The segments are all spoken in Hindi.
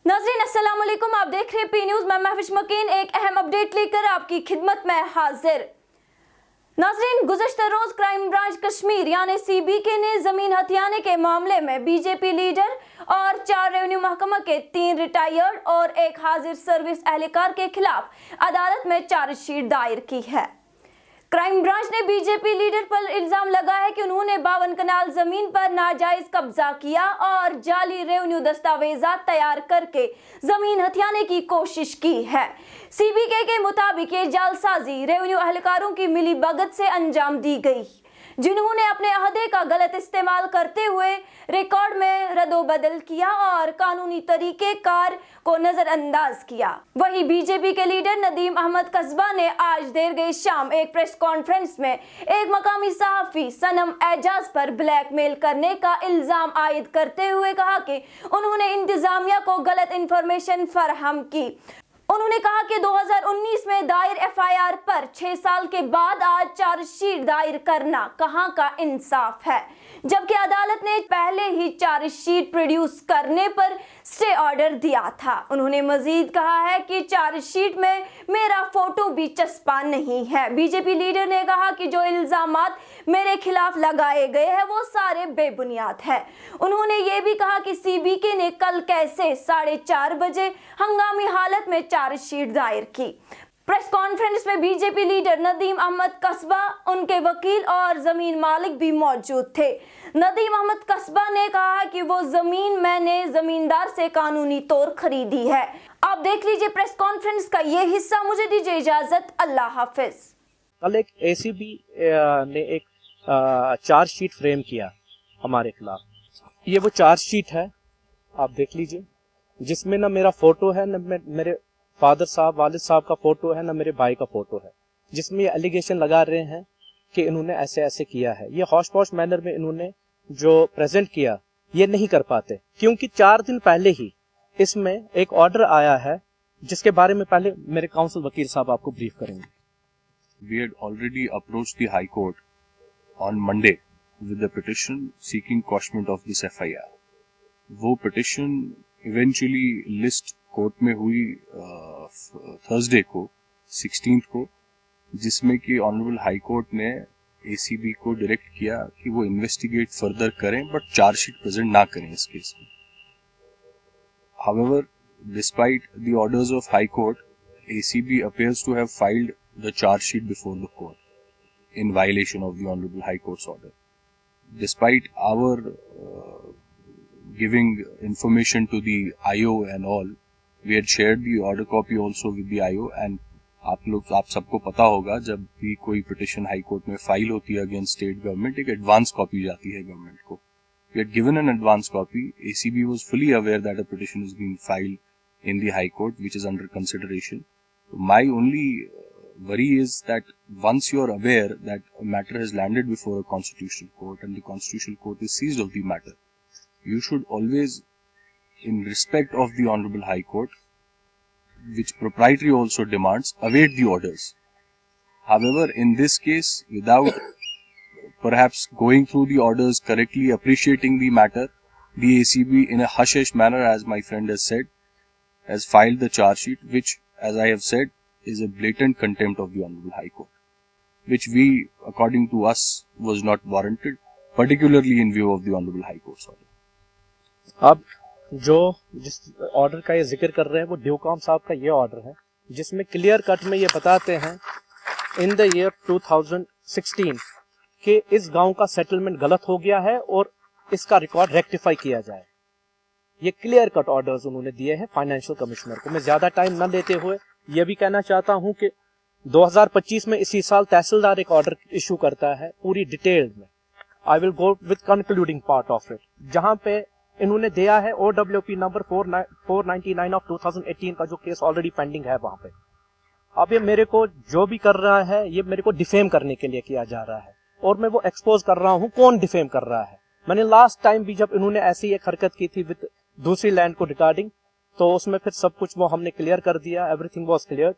नाज़रीन अस्सलाम वालेकुम, आप देख रहे हैं पी न्यूज़। मैं महविश मकीन एक अहम अपडेट लेकर आपकी खिदमत में हाजिर। नाज़रीन, गुज़श्ता रोज क्राइम ब्रांच कश्मीर यानी CBK ने जमीन हथियाने के मामले में BJP लीडर और 4 रेवेन्यू महकमा के 3 रिटायर्ड और 1 हाजिर सर्विस एहलकार के खिलाफ अदालत में चार्जशीट दायर की है। क्राइम ब्रांच ने BJP लीडर पर इल्जाम लगाया है कि उन्होंने 52 कनाल जमीन पर नाजायज कब्जा किया और जाली रेवेन्यू दस्तावेजात तैयार करके जमीन हथियाने की कोशिश की है। CBK के मुताबिक ये जालसाजी रेवेन्यू एहलकारों की मिलीभगत से अंजाम दी गई, जिन्होंने अपने अहदे का गलत इस्तेमाल करते हुए रिकॉर्ड में रद्दोबदल किया और कानूनी तरीकेकार को नजरअंदाज किया। वहीं BJP के लीडर नदीम अहमद कस्बा ने आज देर गई शाम एक प्रेस कॉन्फ्रेंस में एक मकामी सहाफी सनम एजाज पर ब्लैकमेल करने का इल्जाम आयद करते हुए कहा कि उन्होंने इंतजामिया को गलत इंफॉर्मेशन फराहम की। उन्होंने कहा कि 2019 में दायर FIR पर 6 साल के बाद आज चार्जशीट दायर करना कहां का इंसाफ है, जबकि अदालत ने पहले ही चार्जशीट प्रोड्यूस करने पर स्टे ऑर्डर दिया था। उन्होंने मजीद कहा है कि चार्जशीट में मेरा फोटो भी चस्पा नहीं है। BJP लीडर ने कहा कि जो इल्जामात मेरे खिलाफ लगाए गए हैं वो सारे बेबुनियाद है। उन्होंने ये भी कहा कि CBK ने कल कैसे 4:30 बजे हंगामी हालत में चार्जशीट दायर की। प्रेस कॉन्फ्रेंस में BJP लीडर नदीम अहमद कस्बा, उनके वकील और जमीन मालिक भी मौजूद थे। नदीम अहमद कस्बा ने कहा कि वो जमीन मैंने जमींदार से कानूनी तौर खरीदी है। आप देख लीजिए प्रेस कॉन्फ्रेंस का ये हिस्सा। मुझे दीजिए इजाजत, अल्लाह हाफिज। कल एक ACB ने एक चार्जशीट फ्रेम किया हमारे खिलाफ। ये वो चार्जशीट है, आप देख लीजिए, जिसमें ना मेरा फोटो है, न मेरे फादर साहब वालिद साहब का फोटो है, ना मेरे भाई का फोटो है, जिसमें ये एलिगेशन लगा रहे हैं कि इन्होंने ऐसे ऐसे किया है। ये हौश पौश मैनर में इन्होंने जो प्रेजेंट किया ये नहीं कर पाते, क्योंकि 4 दिन पहले ही इसमें एक ऑर्डर आया है, जिसके बारे में पहले मेरे काउंसिल वकील साहब आपको ब्रीफ करेंगे। We had already approached the High Court on Monday with the petition seeking quashment of this FIR. वो petition eventually list कोर्ट में हुई थर्सडे को 16th को, जिसमें कि ऑनरेबल हाई कोर्ट ने ACB को डायरेक्ट किया कि वो इन्वेस्टिगेट फर्दर करें बट चार्जशीट प्रेजेंट ना करें इस केस में। However, despite the orders of High Court, ACB appears to have filed the charge sheet before the court in violation of the Honorable High Court's order. Despite our giving information to the IO and all, we had shared the order copy also with the IO, and आप सबको पता होगा जब भी कोई पिटिशन हाई कोर्ट में फाइल होती है अगेंस्ट स्टेट गवर्नमेंट, एक एडवांस कॉपी जाती है गवर्नमेंट को। We had given an advance copy. ACB was fully aware that a petition is being filed in the High Court, which is under consideration. My only worry is that once you are aware that a matter has landed before a constitutional court and the constitutional court is seized of the matter, you should always, in respect of the Honorable High Court, which proprietary also demands, await the orders. However, in this case, without perhaps going through the orders correctly, appreciating the matter, the ACB in a hush-hush manner, as my friend has said, has filed the charge sheet, which, as I have said, is a blatant contempt of the Honorable High Court, which we, according to us, was not warranted, particularly in view of the Honorable High Court's order. अब जिस ऑर्डर का ये जिक्र कर रहे हैं वो ड्यूकॉम साहब का ये ऑर्डर है, जिसमें क्लियर कट में ये बताते हैं इन द ईयर 2016 कि इस गांव का सेटलमेंट गलत हो गया है और इसका रिकॉर्ड रेक्टिफाई किया जाए। ये क्लियर कट ऑर्डर्स उन्होंने दिए हैं फाइनेंशियल कमिश्नर को। मैं ज्यादा टाइम न लेते हुए ये भी कहना चाहता हूं कि 2025 में इसी साल तहसीलदार एक ऑर्डर इशू करता है पूरी डिटेल में। I will go with concluding part of it, जहां पे इन्होंने दिया है OWP नंबर 499 ऑफ 2018 का जो केस ऑलरेडी पेंडिंग है वहां पे। अब ये मेरे को जो भी कर रहा है ये मेरे को डिफेम करने के लिए किया जा रहा है, और मैं वो एक्सपोज कर रहा हूं कौन डिफेम कर रहा है। मैंने लास्ट टाइम भी जब इन्होंने ऐसी एक हरकत की थी विद दूसरी लैंड को रिगार्डिंग, तो उसमें फिर सब कुछ वो हमने क्लियर कर दिया, एवरीथिंग वाज क्लियर।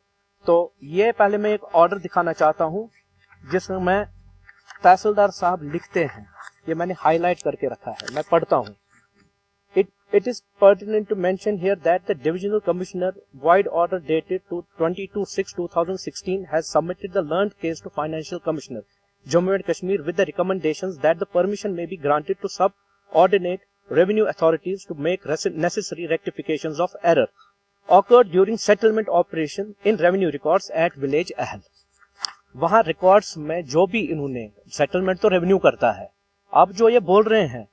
तो ये पहले मैं एक ऑर्डर दिखाना चाहता हूं जिसमें तहसीलदार साहब लिखते हैं, ये मैंने हाईलाइट करके रखा है, मैं पढ़ता हूं। it is pertinent to mention here that the Divisional Commissioner void order dated to 22/6/2016 has submitted the learned case to Financial Commissioner, Jammu and Kashmir, with the recommendations that the permission may be granted to subordinate revenue authorities to make necessary rectifications of error occurred during settlement operation in revenue records at village Ahal. वहां रिकॉर्ड्स में जो भी इन्होंने सेटलमेंट तो रेवेन्यू करता है, अब जो ये बोल रहे हैं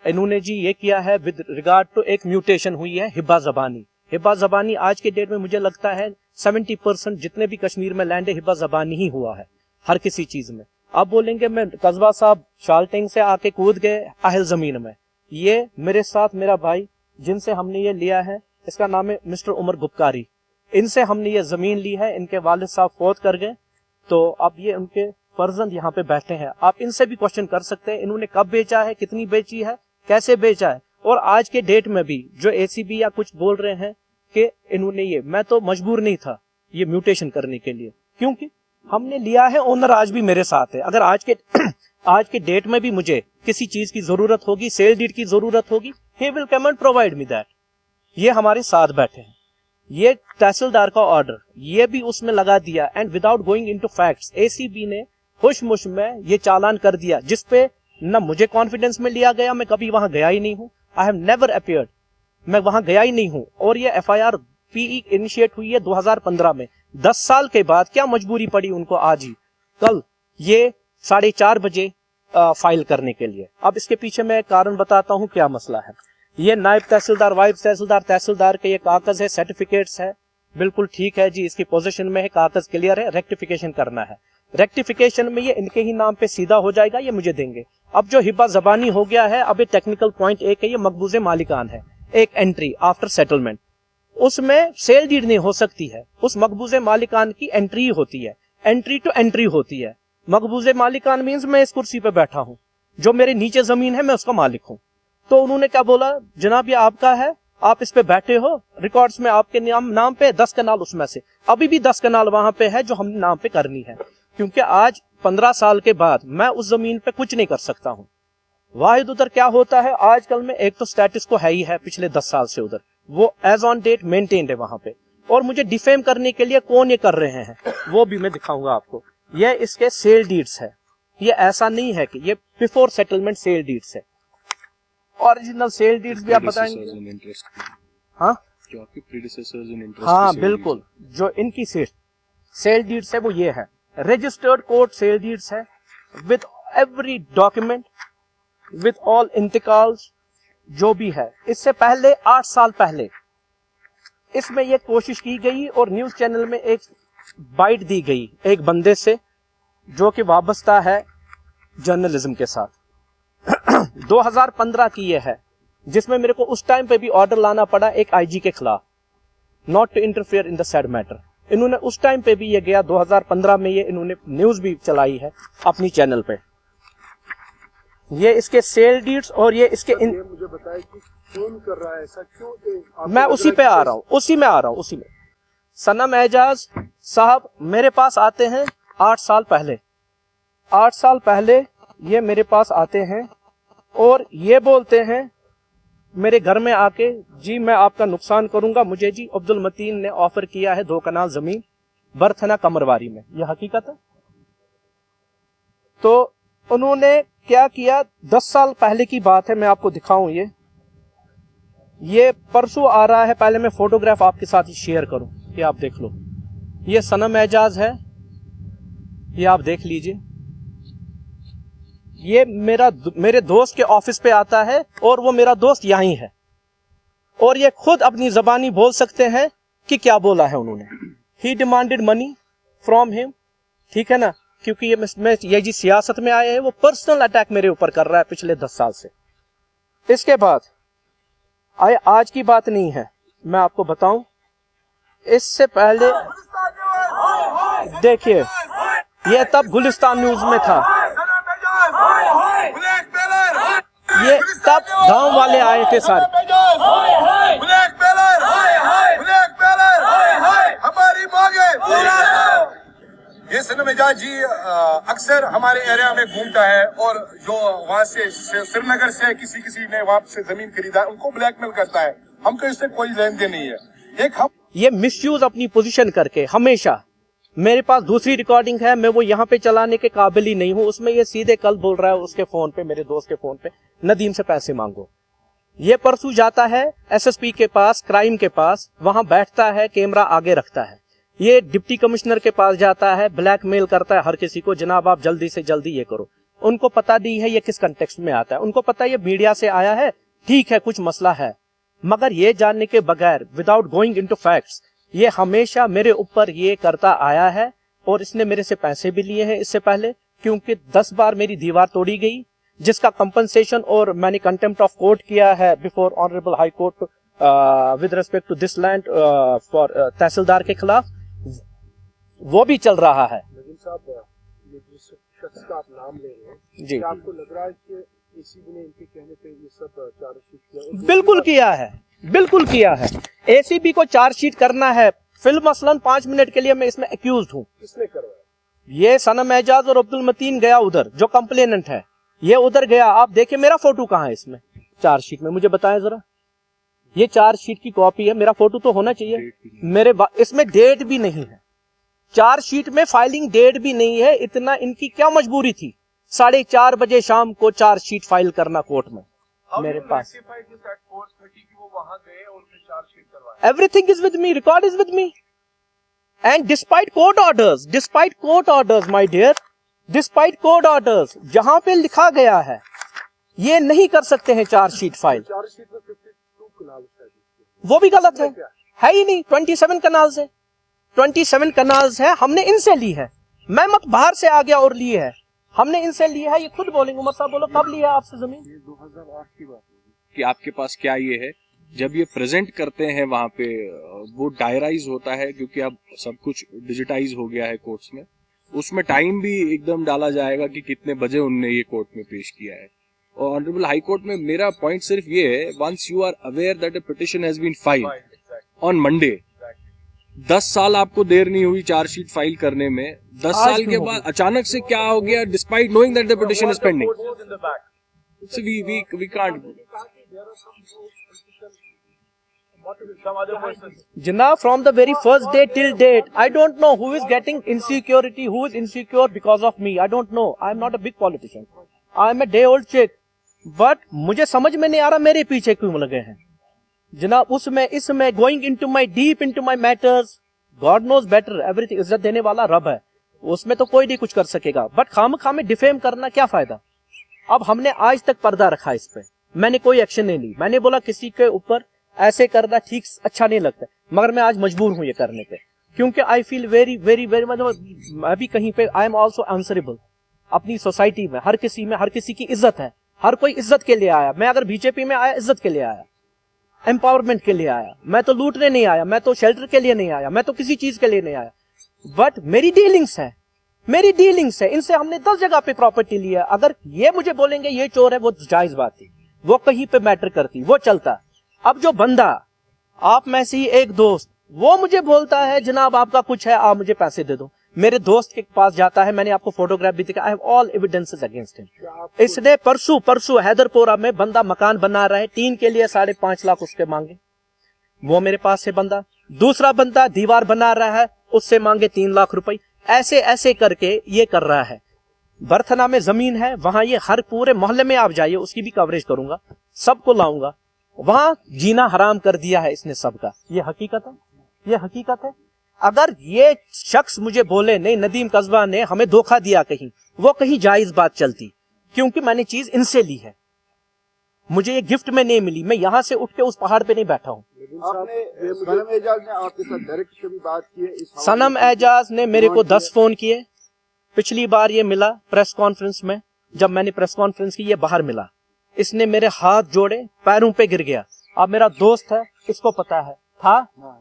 इन्होंने जी ये किया है विद रिगार्ड टू एक म्यूटेशन हुई है हिब्बा ज़बानी। हिब्बा ज़बानी आज के डेट में मुझे लगता है 70% जितने भी कश्मीर में लैंड है हिब्बा ज़बानी ही हुआ है हर किसी चीज में। अब बोलेंगे मैं कस्बा साहब शाल्टिंग से आके कूद गए अहल जमीन में। ये मेरे साथ मेरा भाई जिनसे हमने ये लिया है, इसका नाम है मिस्टर उमर गुपकारी, इनसे हमने ये जमीन ली है। इनके वालिद साहब फौत कर गए तो अब ये उनके फर्जंद यहाँ पे बैठे हैं। आप इनसे भी क्वेश्चन कर सकते हैं इन्होंने कब बेचा है, कितनी बेची है, कैसे बेचा है। और आज के डेट में भी जो एसीबी या कुछ बोल रहे हैं कि इन्होंने ये, मैं तो मजबूर नहीं था ये म्यूटेशन करने के लिए, क्योंकि हमने लिया है, ओनर आज भी मेरे साथ है। अगर आज के डेट में भी मुझे किसी चीज की जरूरत होगी, सेल डीड की जरूरत होगी, he will come and provide me that. ये हमारे साथ बैठे हैं। ये तहसीलदार का ऑर्डर ये भी उसमें लगा दिया and without going into facts ACB ने खुशमुश में ये चालान कर दिया, जिसपे न मुझे कॉन्फिडेंस में लिया गया, मैं कभी वहां गया ही नहीं हूं, आई हैव नेवर अपीयर्ड, मैं वहां गया ही नहीं हूं। और ये एफआईआर पीई इनिशिएट हुई है 2015 में। 10 साल के बाद क्या मजबूरी पड़ी उनको आज ही कल ये 4:30 बजे फाइल करने के लिए। अब इसके पीछे मैं एक कारण बताता हूं क्या मसला है। ये नायब तहसीलदार, वाइब तहसीलदार, तहसीलदार के ये कागज है, सर्टिफिकेट्स है, बिल्कुल ठीक है जी, इसकी पोजीशन में है, कागज क्लियर है, रेक्टिफिकेशन करना है। रेक्टिफिकेशन में ये इनके ही नाम पे सीधा हो जाएगा, ये मुझे देंगे। अब जो हिब्बा ज़बानी हो गया है, अब ये टेक्निकल पॉइंट एक है, ये मकबूजे मालिकान है, एक एंट्री आफ्टर सेटलमेंट, उसमें सेल डीड नहीं हो सकती है, उस मकबूजे मालिकान की एंट्री होती है, एंट्री टू एंट्री होती है। मकबूजे मालिकान मीन्स मैं इस कुर्सी पे बैठा हूं, जो मेरे नीचे जमीन है मैं उसका मालिक हूं। तो उन्होंने क्या बोला, जनाब ये आपका है, आप इस पे बैठे हो, रिकॉर्ड्स में आपके नाम पे 10 कनाल उसमें से अभी भी 10 कनाल वहां पे है जो हमने नाम पे करनी है, क्योंकि आज 15 साल के बाद मैं उस जमीन पे कुछ नहीं कर सकता हूं। वाहिद उधर क्या होता है आजकल में, एक तो स्टेटस को है ही है पिछले 10 साल से उधर, वो एज ऑन डेट मेंटेन्ड है वहां पे। और मुझे डिफेम करने के लिए कौन ये कर रहे हैं वो भी मैं दिखाऊंगा आपको। ये इसके सेल डीड्स है, ये ऐसा नहीं है कि ये बिफोर सेटलमेंट सेल डीड्स है, ओरिजिनल सेल डीड्स भी आप बताएंगे। हाँ जो आपके प्रीडिसेसर्स इन इंटरेस्ट, हाँ बिल्कुल, जो इनकी सेल डीड्स है वो ये है, रजिस्टर्ड कोर्ट सेल डीड्स है with every document, with all इंतकाल्स जो भी है। इससे पहले 8 साल पहले इसमें यह कोशिश की गई और न्यूज चैनल में एक बाइट दी गई एक बंदे से जो कि वाबस्ता है जर्नलिज्म के साथ। 2015 की ये है, जिसमें मेरे को उस टाइम पे भी ऑर्डर लाना पड़ा एक आईजी के खिलाफ, not to interfere in the said matter. इन्होंने उस टाइम पे भी ये गया 2015 में, ये इन्होंने न्यूज भी चलाई है अपनी चैनल पे। ये इसके सेल डीड्स और ये इसके मुझे बताया कि कौन कर रहा है ऐसा, क्यों? मैं उसी पे आ रहा हूँ, उसी में सनम एजाज साहब मेरे पास आते हैं 8 साल पहले। 8 साल पहले ये मेरे पास आते हैं और ये बोलते हैं मेरे घर में आके, जी मैं आपका नुकसान करूंगा, मुझे जी अब्दुल मतीन ने ऑफर किया है 2 कनाल जमीन बरथना कमरवारी में। यह हकीकत है। तो उन्होंने क्या किया, 10 साल पहले की बात है, मैं आपको दिखाऊं। ये परसों आ रहा है, पहले मैं फोटोग्राफ आपके साथ ही शेयर करूं, ये आप देख लो। ये सनम एजाज है, ये आप देख लीजिए। ये मेरे दोस्त के ऑफिस पे आता है और वो मेरा दोस्त यहीं है, और ये खुद अपनी जबानी बोल सकते हैं कि क्या बोला है उन्होंने। ही डिमांडेड मनी फ्रॉम हिम, ठीक है ना, क्योंकि ये जी सियासत में आए हैं, वो पर्सनल अटैक मेरे ऊपर कर रहा है पिछले 10 साल से। इसके बाद आज की बात नहीं है, मैं आपको बताऊं, इससे पहले देखिए ये तब गुलिस्तान न्यूज में था, ये तब गांव वाले आए थे सारे। हमारी मांगे ये सनम एजाज जी अक्सर हमारे एरिया में घूमता है और जो वहाँ से श्रीनगर से किसी ने वहाँ से जमीन खरीदा उनको ब्लैकमेल करता है। हमको इससे कोई लेन देन नहीं है। एक हम ये मिसयूज अपनी पोजीशन करके हमेशा, मेरे पास दूसरी रिकॉर्डिंग है, मैं वो यहाँ पे चलाने के काबिल ही नहीं हूँ। उसमें ये सीधे कल बोल रहा है उसके फोन पे, मेरे दोस्त के फोन पे, नदीम से पैसे मांगो। ये परसों जाता है एसएसपी के पास, क्राइम के पास, वहां बैठता है, कैमरा आगे रखता है। ये डिप्टी कमिश्नर के पास जाता है, ब्लैकमेल करता है हर किसी को, जनाब आप जल्दी से जल्दी ये करो। उनको पता नहीं है ये किस कंटेक्स्ट में आता है। उनको पता है ये मीडिया से आया है, ठीक है कुछ मसला है, मगर ये जानने के बगैर, विदाउट गोइंग इनटू फैक्ट्स, ये हमेशा मेरे ऊपर ये करता आया है। और इसने मेरे से पैसे भी लिए हैं इससे पहले, क्योंकि 10 बार मेरी दीवार तोड़ी गई, जिसका कंपनसेशन और मैंने कंटेम्प्ट ऑफ कोर्ट किया है before honourable high court with respect to this land for तहसीलदार के खिलाफ, वो भी चल रहा है। नदीम साहब, ये जिस शख्स का आप नाम ले रहे हैं, जी, क्या आपको लग रहा है कि एसीबी ने इनके कहने पे ये सब चार्जशीट किया? बिल्कुल किया है, बिल्कुल किया है। एसीबी को चार्जशीट करना है। फिल्म मसलन 5 मिनट के लिए मैं इसमें एक्यूज हूँ। किसने करवाया? ये सनम एजाज और अब्दुल मतीन गया उधर, जो कंप्लेनेंट है, ये उधर गया। आप देखिए मेरा फोटो कहाँ है इसमें चार्जशीट में, मुझे बताएं जरा। ये चार्जशीट की कॉपी है, मेरा फोटो तो होना चाहिए। मेरे इसमें डेट भी नहीं है, चार्जशीट में फाइलिंग डेट भी नहीं है। इतना इनकी क्या मजबूरी थी 4:30 बजे शाम को चार्जशीट फाइल करना कोर्ट में मेरे पास? Everything is with me, record is with me, and despite court orders my dear, despite court orders, जहां पे लिखा गया है ये नहीं कर सकते हैं चार्जशीट फाइल। चार्जशीट में 52 कनाल है, वो भी गलत है ही नहीं। 27 कनाल्स है, 27 कनाल्स है, हमने इनसे ली है। मैं मत बाहर से आ गया और लिए है, हमने इनसे लिया है। ये खुद बोलेंगे, उमर साहब बोलो कब लिया आपसे जमीन? ये 2008 की बात होगी कि आपके पास क्या ये है। जब ये प्रेजेंट करते हैं वहां पे, वो डायराइज होता है क्योंकि अब सब कुछ डिजिटाइज हो गया है कोर्ट्स में। उसमें टाइम भी एकदम डाला जाएगा कि कितने बजे उनने ये कोर्ट में पेश किया है। और ऑनरेबल हाई कोर्ट में मेरा पॉइंट सिर्फ ये है, once you are aware that a petition has been filed on Monday, 10 साल आपको देर नहीं हुई चार्जशीट फाइल करने में, 10 साल के बाद अचानक से क्या हो गया, despite knowing that the petition is pending, so we can't. Jinnah, from the very first day till date, I don't know who is getting insecurity, who is insecure because of me. I don't know. I am not a big politician. I am a day old chick. But मुझे समझ में नहीं आ रहा मेरे पीछे क्यों लगे हैं जनाब। उसमें इसमें going into my deep into my matters, God knows better, everything। इज्जत देने वाला रब है, उसमें तो कोई नहीं कुछ कर सकेगा। बट खाम में डिफेम करना क्या फायदा? अब हमने आज तक पर्दा रखा इस पे, मैंने कोई एक्शन नहीं ली। मैंने बोला किसी के ऊपर ऐसे करना ठीक अच्छा नहीं लगता, मगर मैं आज मजबूर हूं ये करने पे, क्योंकि I feel very very very, मतलब मैं भी कहीं पे आई एम ऑल्सो आंसरेबल अपनी सोसाइटी में। हर किसी की इज्जत है, हर कोई इज्जत के लिए आया। मैं अगर बीजेपी में आया, इज्जत के लिए आया, एम्पावरमेंट के लिए आया। मैं तो लूटने नहीं आया, मैं तो शेल्टर के लिए नहीं आया, मैं तो किसी चीज के लिए नहीं आया। बट मेरी डीलिंग्स है इनसे। हमने 10 जगह पे प्रॉपर्टी लिया। अगर ये मुझे बोलेंगे ये चोर है, वो जायज बात थी, वो कहीं पे मैटर करती, वो चलता। अब जो बंदा आप में से ही एक दोस्त, वो मुझे बोलता है जनाब आपका कुछ है, आप मुझे पैसे दे दो। मेरे दोस्त के पास जाता है, मैंने आपको फोटोग्राफ भी दिखा, I have all evidences against him. इसने परसों हैदरपुरा में बंदा मकान बना रहा है, टीन के लिए 5.5 लाख उसके मांगे, वो मेरे पास से बंदा। दूसरा बंदा दीवार बना रहा है, उससे मांगे 3 लाख रुपए। ऐसे करके ये कर रहा है। बर्थना में जमीन है, वहां ये हर पूरे मोहल्ले में आप जाइए, उसकी भी कवरेज करूंगा, सबको लाऊंगा। वहां जीना हराम कर दिया है इसने सबका। ये हकीकत है। अगर ये शख्स मुझे बोले नहीं नदीम कस्बा ने हमें धोखा दिया कहीं, वो कहीं जायज बात चलती, क्योंकि मैंने चीज इनसे ली है, मुझे ये गिफ्ट में नहीं मिली। मैं यहां से उठ के उस पहाड़ पे नहीं बैठा हूँ। सनम एजाज ने आपके साथ डायरेक्ट कभी बात की है? सनम एजाज ने मेरे को 10 फोन किए। पिछली बार ये मिला प्रेस कॉन्फ्रेंस में, जब मैंने प्रेस कॉन्फ्रेंस की, ये बाहर मिला, इसने मेरे हाथ जोड़े, पैरों पे गिर गया। अब मेरा दोस्त है, इसको पता है, था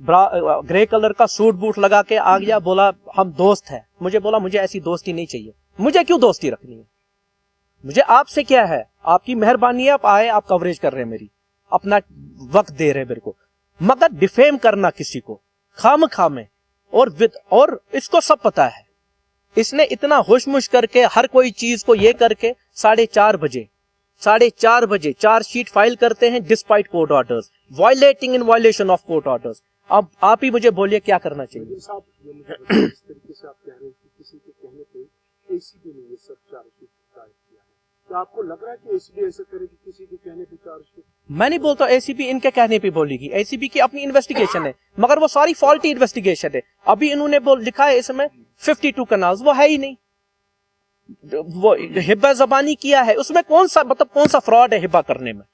ग्रे कलर का सूट बूट लगा के आ गया, बोला हम दोस्त हैं। मुझे बोला मुझे ऐसी दोस्ती नहीं चाहिए, मुझे क्यों दोस्ती रखनी है, मुझे आपसे क्या है, आपकी मेहरबानी है, आप आए, आप कवरेज कर रहे हैं मेरी, अपना वक्त दे रहे हैं मेरे को। मगर डिफेम करना किसी को खाम में, और इसको सब पता है, इसने इतना होशमुश करके हर कोई चीज को ये करके 4:30 बजे चार्जशीट फाइल करते हैं despite court orders, violating in violation of court orders. अब आप ही मुझे बोलिए क्या करना चाहिए। लेकिन साहब ये मुझे बताइए, इस तरीके से आप कह रहे हैं कि किसी के कहने पे एसीबी ने ये सब चार्जशीट दायर किया है, तो आपको लग रहा है कि एसीबी ऐसा करेगी किसी के कहने पे चार्जशीट? मैं नहीं बोलता एसीबी इनके कहने पे बोलेगी, एसीबी की अपनी इन्वेस्टिगेशन है, मगर वो सारी फॉल्टी इन्वेस्टिगेशन है। अभी इन्होंने लिखा है इसमें 52 कनाल्स, वो है ही नहीं। वो हिब्बा ज़बानी किया है, उसमें कौन सा फ्रॉड है हिब्बा करने में?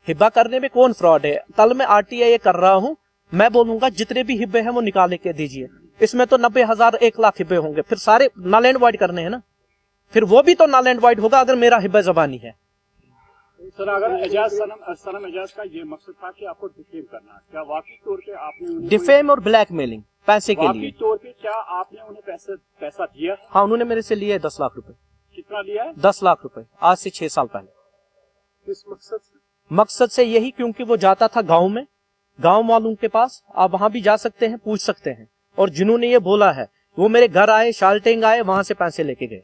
हिब्बा करने में कौन फ्रॉड है? कल मैं आरटीआई कर रहा हूं, मैं बोलूंगा जितने भी हिब्बे हैं वो निकाल के दीजिए। इसमें तो 90,000 1 लाख हिब्बे होंगे, फिर सारे नल एंड वाइड करने हैं ना, फिर वो भी तो नल एंड वाइड होगा अगर मेरा हिब्बा ज़बानी है। सर अगर सनम एजाज का ये मकसद था कि आपको डिफेम करना, क्या वाकई तौर पे आपने उन्हें डिफेम और ब्लैकमेलिंग पैसे के लिए? वाकई तौर पे क्या आपने उन्हें पैसा दिया है? हाँ, उन्होंने मेरे से लिए है 10 लाख रुपए। कितना लिया है? 10 लाख रुपए, आज से 6 साल पहले। किस मकसद से? मकसद से यही, क्योंकि वो जाता था गांव में, गांव वालों के पास, आप वहां भी जा सकते हैं, पूछ सकते हैं। और जिन्होंने ये बोला है वो मेरे घर आए, शाल्टेंग आए, वहां से पैसे लेके गए।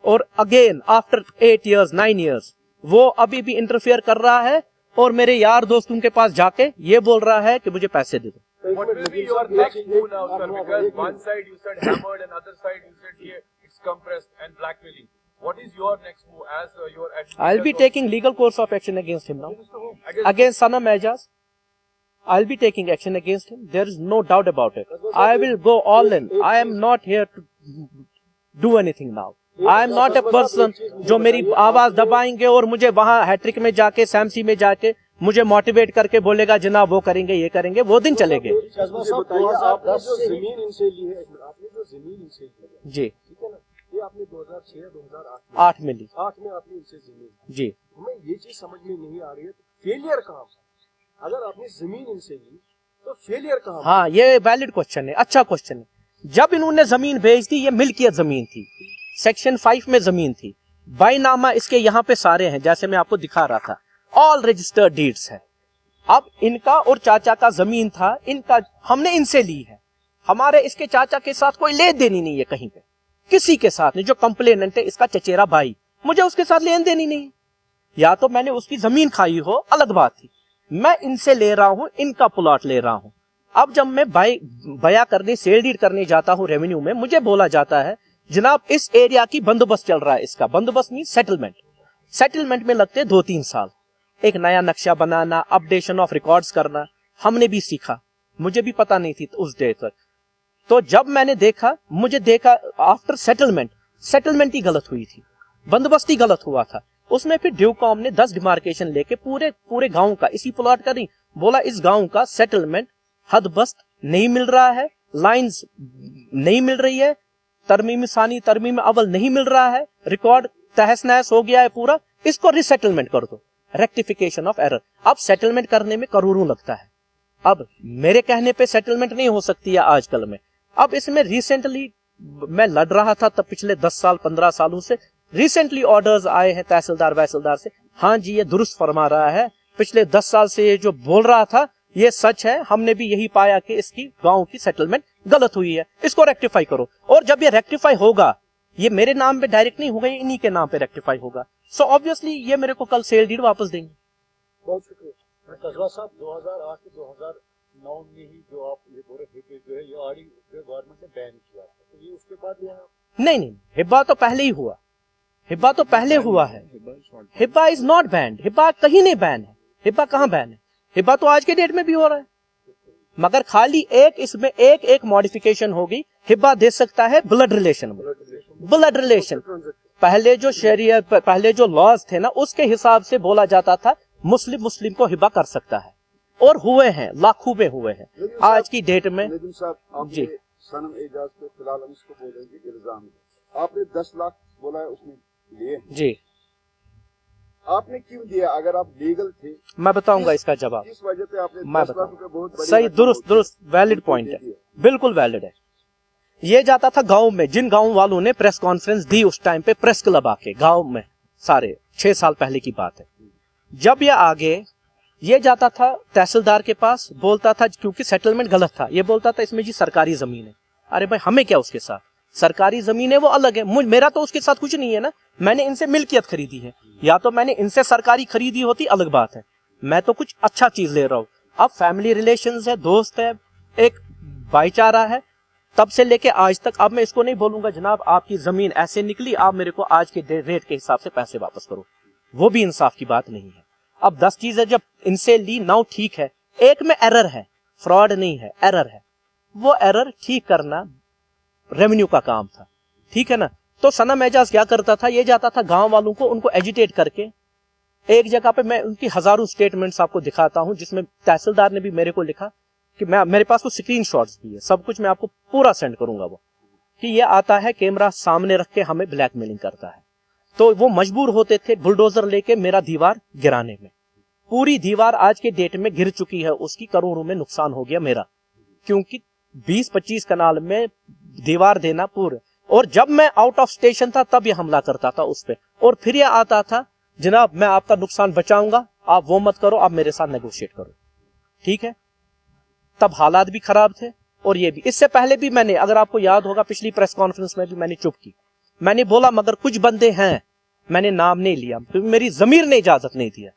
और अगेन आफ्टर 8 years 9 years वो अभी भी इंटरफेयर कर रहा है और मेरे यार दोस्तों के पास जाके ये बोल रहा है कि मुझे पैसे दे दो। What will be your next move now, sir? Because one side you said hammered and other side you said here it's compressed and blackmailing. What is your next move as your advocate? I'll be taking legal course of action against him now. Against Sanam Ejaz, I'll be taking action against him. There is no doubt about it. I will go all in. I am not here to do anything now. I am not a person जो मेरी आवाज दबाएंगे और मुझे वहां हैट्रिक में जाके, सैमसी में जाके मुझे मोटिवेट करके बोलेगा जनाब वो करेंगे ये करेंगे, वो दिन चले गए। आपने जो जमीन इनसे ली है, जी, ठीक है ना, ये आपने 2006 या 2008 में ली। 8 में आपने इनसे जमीन जी। हमें ये चीज समझ में नहीं आ रही है, फेलियर कहाँ? अगर आपने जमीन इनसे ली तो फेलियर कहाँ? हाँ, ये वैलिड क्वेश्चन है, अच्छा क्वेश्चन है। जब इन्होंने जमीन भेज दी, ये मिल्कियत जमीन थी, सेक्शन 5 में जमीन थी, बाईनामा इसके यहाँ पे सारे हैं, जैसे मैं आपको दिखा रहा था, ऑल रजिस्टर्ड डीड्स है। अब इनका और चाचा का जमीन था, इनका हमने इनसे ली है। हमारे इसके चाचा के साथ कोई लेन देन ही नहीं है कहीं पे, किसी के साथ नहीं। जो कंप्लेनेंट है इसका चचेरा भाई, मुझे उसके साथ लेन देन ही नहीं है। या तो मैंने उसकी जमीन खाई हो, अलग बात थी, मैं इनसे ले रहा हूं, इनका प्लॉट ले रहा हूं। अब जब मैं बया करने, सेल डीड करने जाता हूं रेवेन्यू में, मुझे बोला जाता है जनाब इस एरिया की बंदोबस्त चल रहा है। इसका बंदोबस्त मीन सेटलमेंट में लगते 2-3 साल। एक नया नक्शा बनाना, अपडेशन ऑफ रिकॉर्ड्स करना, हमने भी सीखा, मुझे भी पता नहीं थी उस डे तक। तो जब मैंने देखा, मुझे देखा आफ्टर सेटलमेंट ही गलत हुई थी, बंदोबस्त ही गलत हुआ था। उसमें फिर ड्यूकॉम ने 10 डिमार्केशन लेके पूरे गांव का, इसी प्लॉट का नहीं, बोला इस गांव का सेटलमेंट हदबस्त नहीं मिल रहा है, लाइंस नहीं मिल रही है, तरमीम सानी तरमीम अव्वल नहीं मिल रहा है, रिकॉर्ड तहस नहस हो गया है पूरा, इसको रिसेटलमेंट कर दो, रेक्टिफिकेशन ऑफ एरर। अब सेटलमेंट करने में करोड़ों लगता है। अब मेरे कहने पे सेटलमेंट नहीं हो सकती है आजकल में। अब इसमें रिसेंटली मैं लड़ रहा था, तब पिछले 10 साल 15 सालों से रिसेंटली ऑर्डर्स आए हैं तहसीलदार वहसीलदार से, हाँ जी ये दुरुस्त फरमा रहा है, पिछले 10 साल से ये जो बोल रहा था ये सच है, हमने भी यही पाया कि इसकी गांव की सेटलमेंट गलत हुई है, इसको रेक्टिफाई करो। और जब ये रेक्टिफाई होगा, ये मेरे नाम पे डायरेक्ट नहीं होगा, ये इन्हीं के नाम पे रेक्टिफाई होगा। सो ऑब्वियसली ये मेरे को कल सेल डीड वापस देंगे। बहुत शुक्रिया कस्बा साहब। 2008 से 2009 में ही जो आप ये पूरे हिब्बे जो है ये आड़ी गवर्नमेंट ने बैन किया, तो ये उसके बाद लिया? नहीं, हिब्बा तो पहले ही हुआ, हिब्बा तो पहले हुआ है। हिब्बा इज नॉट बैंड, हिब्बा कहीं नहीं बैन है। हिब्बा कहाँ बैन है? हिब्बा तो आज के डेट में भी हो रहा है, मगर खाली इसमें एक मॉडिफिकेशन होगी, हिब्बा दे सकता है ब्लड रिलेशन में। ब्लड रिलेशन पहले जो शरीयत, पहले जो लॉज थे ना, उसके हिसाब से बोला जाता था मुस्लिम को हिब्बा कर सकता है, और हुए हैं, लाखों में हुए हैं आज की डेट में। जी, सनम एजाज को फिलहाल हम इसको बोलेंगे इल्जाम, आपने 10 लाख बोला है उसने लिए जी, आपने क्यों दिया? अगर आप लीगल थे, मैं बताऊंगा इसका जवाब, किस वजह से आपने मैं 10 लाख रुपए बहुत बड़ी सही, दुरुस्त वैलिड पॉइंट है, बिल्कुल वैलिड है। ये जाता था गांव में, जिन गांव वालों ने प्रेस कॉन्फ्रेंस दी उस टाइम पे, प्रेस क्लब आके गांव में, सारे 6 साल पहले की बात है। जब ये आगे ये जाता था तहसीलदार के पास, बोलता था, क्योंकि सेटलमेंट गलत था, ये बोलता था इसमें जी सरकारी जमीन है। अरे भाई हमें क्या उसके साथ, सरकारी जमीन है वो अलग है, मेरा तो उसके साथ कुछ नहीं है ना, मैंने इनसे मिल्कियत खरीदी है, या तो मैंने इनसे सरकारी खरीदी होती अलग बात है, मैं तो कुछ अच्छा चीज ले रहा हूँ। अब फैमिली रिलेशंस है, दोस्त है, एक भाईचारा है, तब से लेके आज तक। अब मैं इसको नहीं बोलूंगा जनाब आपकी जमीन ऐसे निकली, आप मेरे को आज के रेट के हिसाब से पैसे वापस करो, वो भी इंसाफ की बात नहीं है। अब 10 चीजें जब इनसे ली, नाउ ठीक है, एक में एरर है, फ्रॉड नहीं है, एरर है, वो एरर ठीक करना रेवेन्यू का काम था, ठीक है ना। तो सनम एजाज क्या करता था, ये जाता था गांव वालों को, उनको एजिटेट करके एक जगह पे, मैं उनकी हजारों स्टेटमेंट्स आपको दिखाता हूं, जिसमें तहसीलदार ने भी मेरे को लिखा कि मेरे पास कुछ स्क्रीनशॉट्स भी है, सब कुछ मैं आपको पूरा सेंड करूंगा, वो कि ये आता है कैमरा सामने रख के हमें ब्लैकमेलिंग करता है। तो वो मजबूर होते थे बुलडोजर लेके मेरा दीवार गिराने में। पूरी दीवार आज के डेट में गिर चुकी है, उसकी करोड़ों में नुकसान हो गया मेरा, क्योंकि 20-25 कनाल में दीवार देना पूरे। और जब मैं आउट ऑफ स्टेशन था तब ये हमला करता था उस पे, और फिर ये आता था जनाब मैं आपका नुकसान बचाऊंगा, आप वो मत करो, आप मेरे साथ नेगोशिएट करो, ठीक है। तब हालात भी खराब थे, और ये भी। इससे पहले भी मैंने, अगर आपको याद होगा, पिछली प्रेस कॉन्फ्रेंस में भी मैंने चुप की, मैंने बोला मगर कुछ बंदे हैं, मैंने नाम नहीं लिया क्योंकि मेरी जमीर ने इजाजत नहीं दिया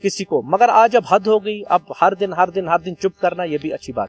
किसी को। मगर आज अब हद हो गई, अब हर दिन चुप करना ये भी अच्छी बात।